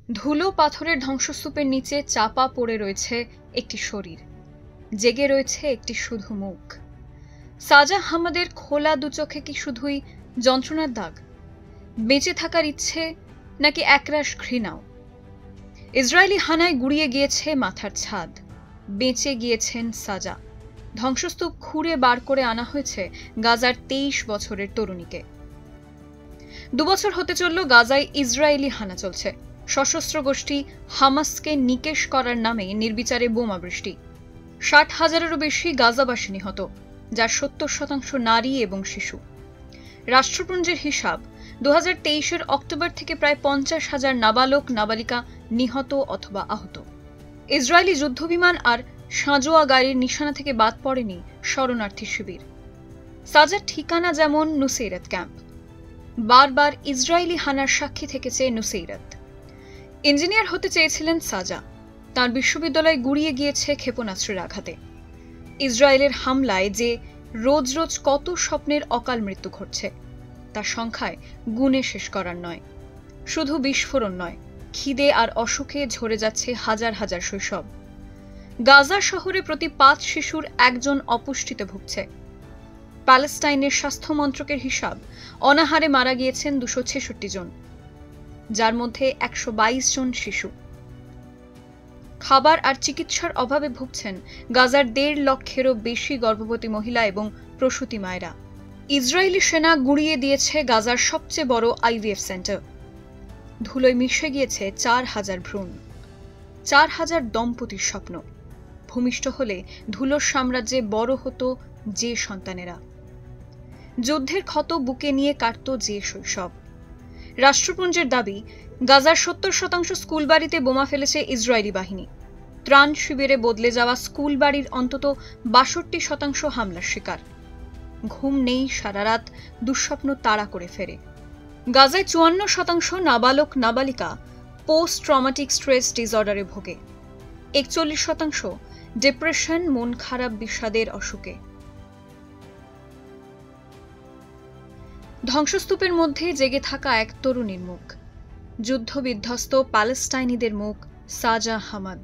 ধুলো পাথরের ধ্বংসস্তূপের নিচে চাপা পড়ে রয়েছে একটি শরীর, জেগে রয়েছে একটি শুধু মুখ। সাজা আহমদের খোলা দুচোখে কি শুধুই যন্ত্রণার দাগ, বেঁচে থাকার ইচ্ছে, নাকি একরাশ ঘৃণাও? ইসরায়েলি হানায় গুড়িয়ে গিয়েছে মাথার ছাদ, বেঁচে গিয়েছেন সাজা। ধ্বংসস্তূপ খুঁড়ে বার করে আনা হয়েছে গাজার 23 বছরের তরুণীকে। 2 বছর হতে চলল গাজায় ইসরায়েলি হানা চলছে। সশস্ত্র গোষ্ঠী হামাসকে নিকেশ করার নামে নির্বিচারে বোমা বৃষ্টি। 60,000-এরও বেশি গাজাবাসী নিহত, যার 70% নারী এবং শিশু। রাষ্ট্রপুঞ্জের হিসাব, 2023-এর অক্টোবর থেকে প্রায় 50,000 নাবালক নাবালিকা নিহত অথবা আহত। ইসরায়েলি যুদ্ধবিমান আর সাঁজোয়া গাড়ির নিশানা থেকে বাদ পড়েনি শরণার্থী শিবির। সাজার ঠিকানা যেমন নুসেইরাত ক্যাম্প। বারবার ইসরায়েলি হানার সাক্ষী থেকেছে নুসেইরাত। ইঞ্জিনিয়ার হতে চেয়েছিলেন সাজা, তার বিশ্ববিদ্যালয় গুড়িয়ে গিয়েছে ক্ষেপণাস্ত্রের আঘাতে। ইসরায়েলের হামলায় যে রোজ রোজ কত স্বপ্নের অকাল মৃত্যু ঘটছে, তার সংখ্যায় গুণে শেষ করার নয়। শুধু বিস্ফোরণ নয়, খিদে আর অসুখে ঝরে যাচ্ছে হাজার হাজার শৈশব। গাজা শহরে প্রতি 5 শিশুর একজন অপুষ্টিতে ভুগছে। প্যালেস্টাইনের স্বাস্থ্য মন্ত্রকের হিসাব, অনাহারে মারা গিয়েছেন 266 জন, যার মধ্যে 122 জন শিশু। খাবার আর চিকিৎসার অভাবে ভুগছেন গাজার 1.5 লক্ষেরও বেশি গর্ভবতী মহিলা এবং প্রসূতি মায়েরা। ইসরায়েলি সেনা গুড়িয়ে দিয়েছে গাজার সবচেয়ে বড় আইভিএফ সেন্টার। ধুলোয় মিশে গিয়েছে 4,000 ভ্রূণ, 4,000 দম্পতির স্বপ্ন। ভূমিষ্ঠ হলে ধুলোর সাম্রাজ্যে বড় হতো যে সন্তানেরা, যুদ্ধের ক্ষত বুকে নিয়ে কাটত যে শৈশব। রাষ্ট্রপুঞ্জের দাবি, গাজার 70% স্কুল বাড়িতে বোমা ফেলেছে ইসরায়েলি বাহিনী। ত্রাণ শিবিরে বদলে যাওয়া স্কুল বাড়ির অন্তত 62% হামলার শিকার। ঘুম নেই সারা রাত, দুঃস্বপ্ন তাড়া করে ফেরে। গাজায় 54% নাবালক নাবালিকা পোস্ট ট্রমাটিক স্ট্রেস ডিসঅর্ডারে ভোগে। 41% ডিপ্রেশন, মন খারাপ, বিষাদের অসুখে। ধ্বংসস্তূপের মধ্যে জেগে থাকা এক তরুণীর মুখ, যুদ্ধবিধ্বস্ত প্যালেস্টাইনিদের মুখ, সাজা আহমদ।